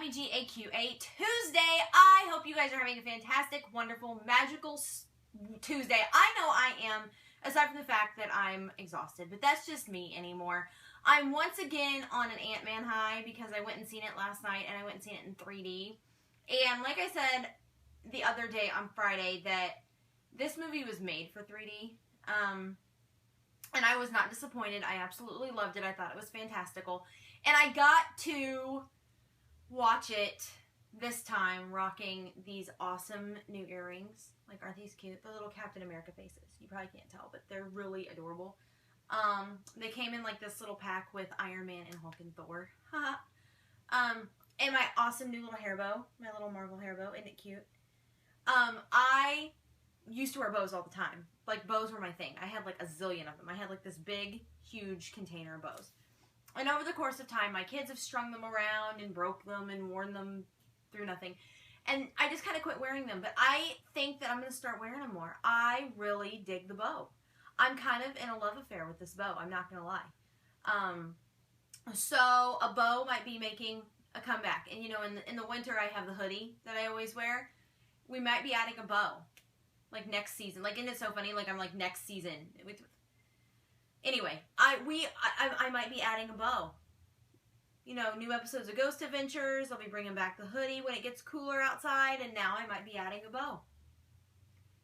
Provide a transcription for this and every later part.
Happy GAQA Tuesday. I hope you guys are having a fantastic, wonderful, magical Tuesday. I know I am, aside from the fact that I'm exhausted, but that's just me anymore. I'm once again on an Ant-Man high because I went and seen it last night, and I went and seen it in 3D. And like I said the other day on Friday, that this movie was made for 3D. And I was not disappointed. I absolutely loved it. I thought it was fantastical. And I got to watch it this time rocking these awesome new earrings. Like, aren't these cute? The little Captain America faces. You probably can't tell, but they're really adorable. They came in like this little pack with Iron Man and Hulk and Thor. And my awesome new little hair bow. My little Marvel hair bow. Isn't it cute? I used to wear bows all the time. Like, bows were my thing. I had like a zillion of them. I had like this big, huge container of bows. And over the course of time, my kids have strung them around and broke them and worn them through nothing. And I just kind of quit wearing them. But I think that I'm going to start wearing them more. I really dig the bow. I'm kind of in a love affair with this bow. I'm not going to lie. So a bow might be making a comeback. And, you know, in the winter, I have the hoodie that I always wear. We might be adding a bow. Like, next season. Like, isn't it so funny? Like, I'm like, next season. Anyway, I might be adding a bow. You know, new episodes of Ghost Adventures. I'll be bringing back the hoodie when it gets cooler outside. And now I might be adding a bow.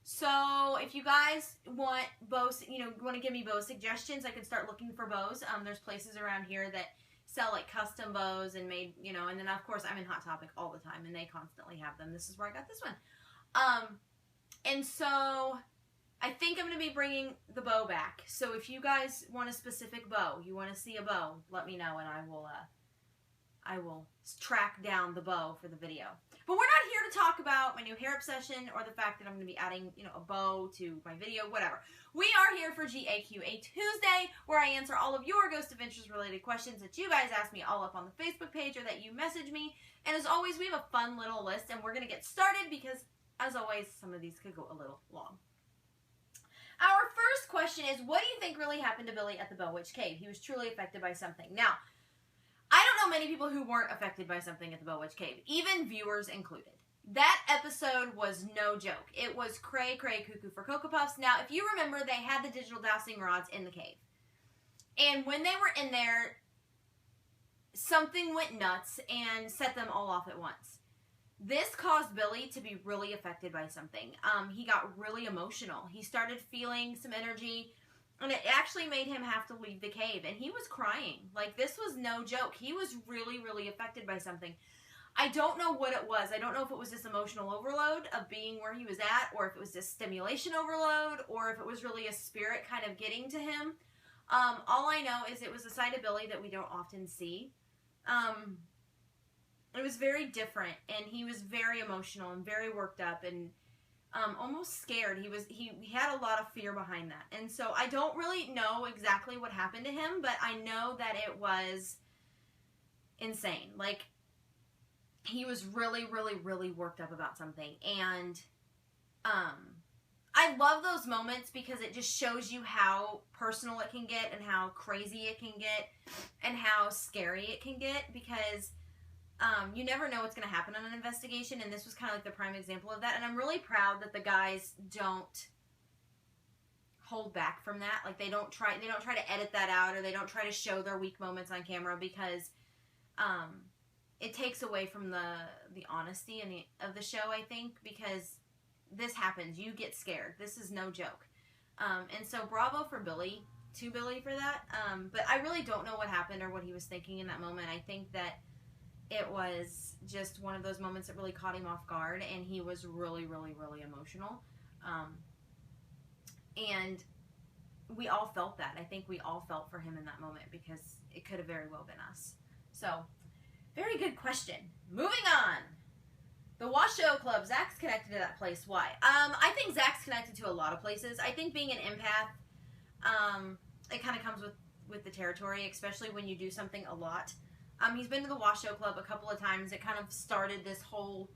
So, if you guys want bows, you know, want to give me bow suggestions, I can start looking for bows. There's places around here that sell, like, custom bows and made, you know, and then, of course, I'm in Hot Topic all the time, and they constantly have them. This is where I got this one. And so I think I'm going to be bringing the bow back. So if you guys want a specific bow, you want to see a bow, let me know, and I will track down the bow for the video. But we're not here to talk about my new hair obsession or the fact that I'm going to be adding, you know, a bow to my video, whatever. We are here for GAQA Tuesday, where I answer all of your Ghost Adventures related questions that you guys ask me all up on the Facebook page or that you message me. And as always, we have a fun little list, and we're going to get started because, as always, some of these could go a little long. Our first question is, what do you think really happened to Billy at the Bell Witch Cave? He was truly affected by something. Now, I don't know many people who weren't affected by something at the Bell Witch Cave, even viewers included. That episode was no joke. It was cray, cray, cuckoo for Cocoa Puffs. Now, if you remember, they had the digital dowsing rods in the cave. And when they were in there, something went nuts and set them all off at once. This caused Billy to be really affected by something. He got really emotional. He started feeling some energy, and it actually made him have to leave the cave. And he was crying. Like, this was no joke. He was really, really affected by something. I don't know what it was. I don't know if it was this emotional overload of being where he was at, or if it was this stimulation overload, or if it was really a spirit kind of getting to him. All I know is it was a side of Billy that we don't often see. It was very different, and he was very emotional and very worked up and almost scared. He had a lot of fear behind that. And so I don't really know exactly what happened to him, but I know that it was insane. Like, he was really, really, really worked up about something. And I love those moments because it just shows you how personal it can get and how crazy it can get and how scary it can get, because you never know what's going to happen on an investigation, and this was kind of like the prime example of that. And I'm really proud that the guys don't hold back from that. Like, they don't try to edit that out, or they don't try to show their weak moments on camera, because it takes away from the honesty of the show, I think, because this happens. You get scared. This is no joke. And so bravo for Billy, to Billy for that. But I really don't know what happened or what he was thinking in that moment. I think that it was just one of those moments that really caught him off guard, and he was really, really, really emotional. And we all felt that. I think we all felt for him in that moment, because it could have very well been us. So, very good question. Moving on. The Washoe Club. Zach's connected to that place. Why? I think Zach's connected to a lot of places. I think being an empath, it kind of comes with the territory, especially when you do something a lot. He's been to the Washoe Club a couple of times. It kind of started this whole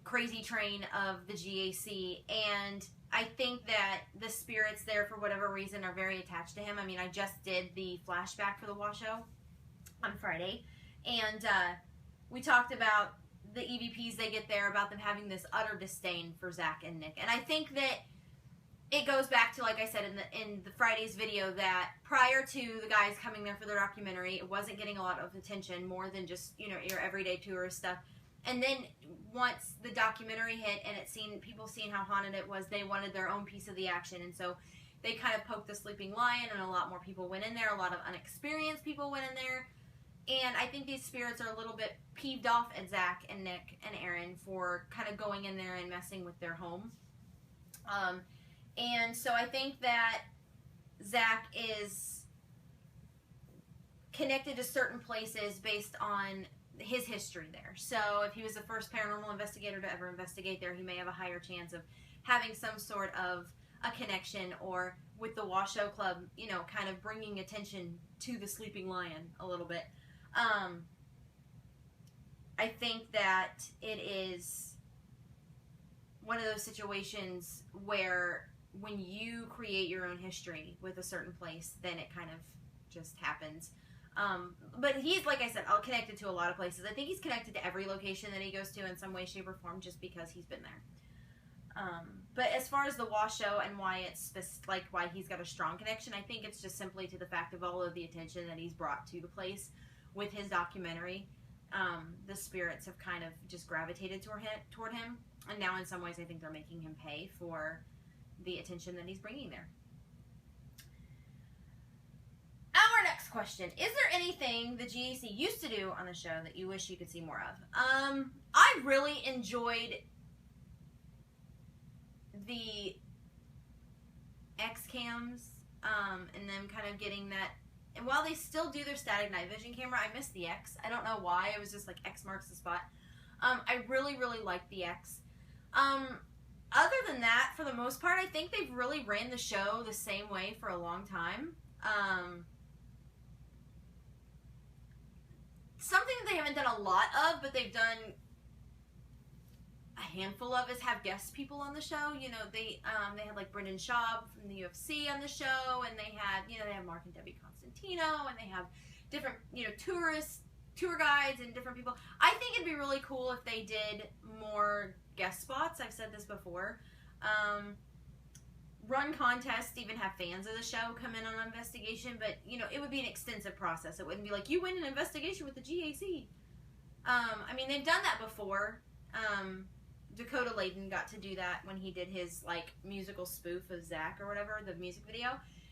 crazy train of the GAC, and I think that the spirits there, for whatever reason, are very attached to him. I mean, I just did the flashback for the Washoe on Friday, And we talked about the EVPs they get there, about them having this utter disdain for Zach and Nick. And I think that it goes back to, like I said in the Friday's video, that prior to the guys coming there for their documentary, it wasn't getting a lot of attention, more than just, you know, your everyday tourist stuff. And then once the documentary hit and people seeing how haunted it was, they wanted their own piece of the action. And so they kind of poked the sleeping lion, and a lot more people went in there. A lot of unexperienced people went in there. And I think these spirits are a little bit peeved off at Zach and Nick and Aaron for kind of going in there and messing with their home. And so I think that Zach is connected to certain places based on his history there. So if he was the first paranormal investigator to ever investigate there, he may have a higher chance of having some sort of a connection, or with the Washoe Club, you know, kind of bringing attention to the sleeping lion a little bit. I think that it is one of those situations where when you create your own history with a certain place, then it kind of just happens. But he's, like I said, connected to a lot of places. I think he's connected to every location that he goes to in some way, shape, or form, just because he's been there. But as far as the Washoe and why it's why he's got a strong connection, I think it's just simply to the fact of all of the attention that he's brought to the place with his documentary. The spirits have kind of just gravitated toward him, and now in some ways I think they're making him pay for the attention that he's bringing there. Our next question: is there anything the GAC used to do on the show that you wish you could see more of? I really enjoyed the X-cams, and them kind of getting that. And while they still do their static night vision camera, I miss the X. I don't know why. It was just like X marks the spot. I really, really like the X. Other than that, for the most part, I think they've really ran the show the same way for a long time. Something that they haven't done a lot of, but they've done a handful of, is have guest people on the show. You know, they had like Brendan Schaub from the UFC on the show, and they have Mark and Debbie Constantino, and they have different, you know, tour guides and different people. I think it'd be really cool if they did more guest spots. I've said this before. Run contests, even have fans of the show come in on an investigation, but, you know, it would be an extensive process. It wouldn't be like, you win an investigation with the GAC. I mean, they've done that before. Dakota Layden got to do that when he did his, like, musical spoof of Zach or whatever, the music video.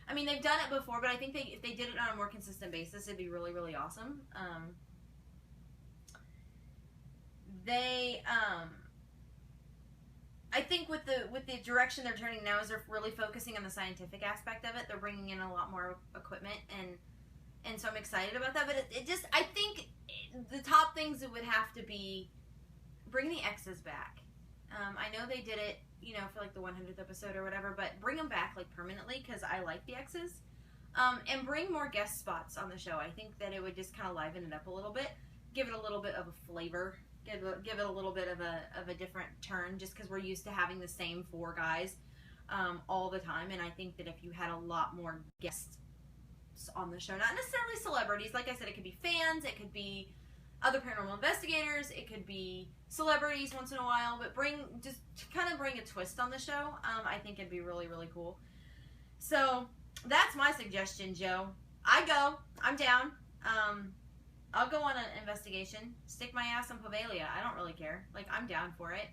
I mean, they've done it before, but I think if they did it on a more consistent basis, it'd be really, really awesome. I think with the direction they're turning now is they're really focusing on the scientific aspect of it. They're bringing in a lot more equipment, and so I'm excited about that. But I think the top things it would have to be bring the X's back. I know they did it, you know, for like the 100th episode or whatever, but bring them back like permanently, because I like the X's. And bring more guest spots on the show. I think that it would just kind of liven it up a little bit, give it a little bit of a flavor. Give it a little bit of a different turn, just because we're used to having the same four guys all the time. And I think that if you had a lot more guests on the show, not necessarily celebrities, like I said, it could be fans, it could be other paranormal investigators, it could be celebrities once in a while, but just to kind of bring a twist on the show, I think it'd be really, really cool. So that's my suggestion, Joe. I'm down. I'll go on an investigation. Stick my ass in Poveglia. I don't really care. Like, I'm down for it.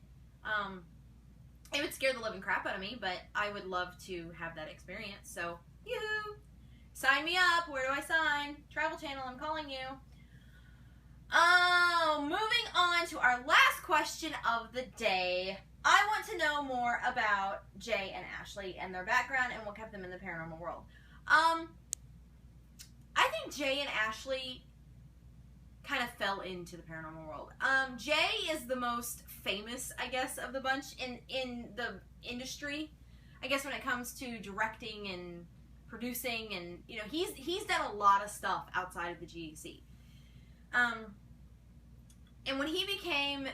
It would scare the living crap out of me, but I would love to have that experience. So, yoo-hoo! Sign me up. Where do I sign? Travel Channel, I'm calling you. Moving on to our last question of the day. I want to know more about Jay and Ashley and their background and what kept them in the paranormal world. I think Jay and Ashley kind of fell into the paranormal world. Jay is the most famous, I guess, of the bunch in the industry. I guess when it comes to directing and producing, and, you know, he's done a lot of stuff outside of the GAC. And when he became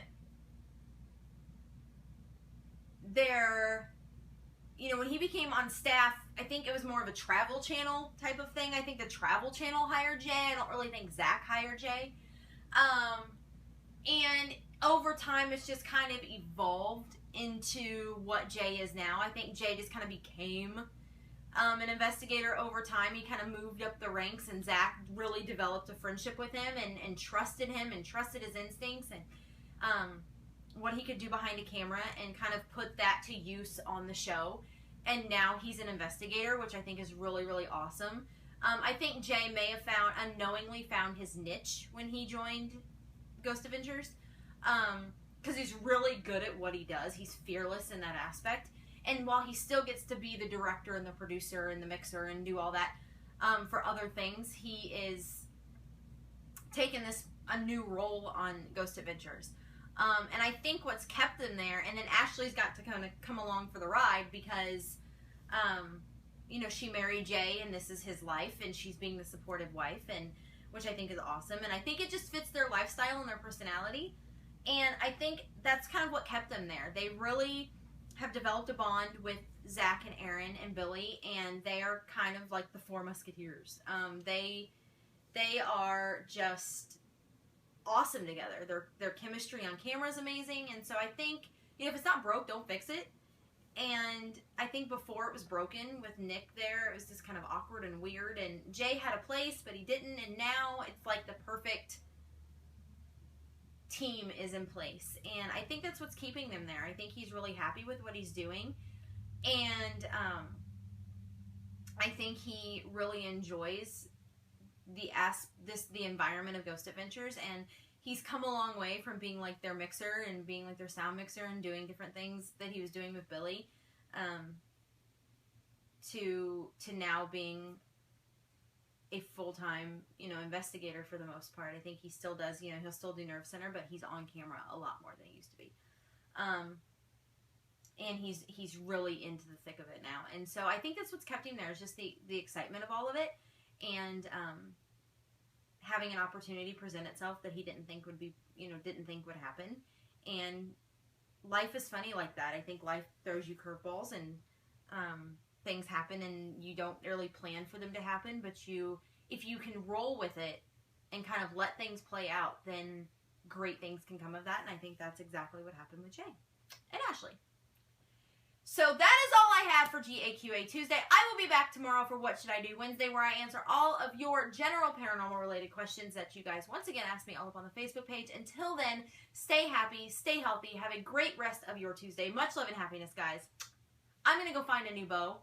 when he became on staff, I think it was more of a Travel Channel type of thing. I think the Travel Channel hired Jay. I don't really think Zach hired Jay. And over time, it's just kind of evolved into what Jay is now. I think Jay just kind of became an investigator over time. He kind of moved up the ranks, and Zach really developed a friendship with him and trusted him and trusted his instincts and what he could do behind a camera, and kind of put that to use on the show. And now he's an investigator, which I think is really, really awesome. I think Jay may have unknowingly found his niche when he joined Ghost Adventures, because he's really good at what he does. He's fearless in that aspect. And while he still gets to be the director and the producer and the mixer and do all that for other things, he is taking a new role on Ghost Adventures. And I think what's kept him there, and then Ashley's got to kind of come along for the ride because, you know, she married Jay and this is his life, and she's being the supportive wife, and which I think is awesome. And I think it just fits their lifestyle and their personality. And I think that's kind of what kept them there. They really have developed a bond with Zach and Aaron and Billy, and they are kind of like the Four Musketeers. They are just awesome together. Their chemistry on camera is amazing, and so I think, you know, if it's not broke, don't fix it. And I think before it was broken with Nick there, it was just kind of awkward and weird, and Jay had a place, but he didn't, and now it's like the perfect team is in place, and I think that's what's keeping them there. I think he's really happy with what he's doing, and I think he really enjoys the environment of Ghost Adventures, and he's come a long way from being like their mixer and being like their sound mixer and doing different things that he was doing with Billy, to now being a full-time, you know, investigator for the most part. I think he still does, you know, he'll still do Nerve Center, but he's on camera a lot more than he used to be. And he's really into the thick of it now. And so I think that's what's kept him there, is just the excitement of all of it, and having an opportunity present itself that he didn't think would would happen. And life is funny like that. I think life throws you curveballs, and things happen, and you don't really plan for them to happen, but if you can roll with it and kind of let things play out, then great things can come of that. And I think that's exactly what happened with Jay and Ashley. So that is all I have for GAQA Tuesday. I will be back tomorrow for What Should I Do Wednesday, where I answer all of your general paranormal related questions that you guys once again ask me all up on the Facebook page. Until then, stay happy, stay healthy, have a great rest of your Tuesday. Much love and happiness, guys. I'm going to go find a new bow.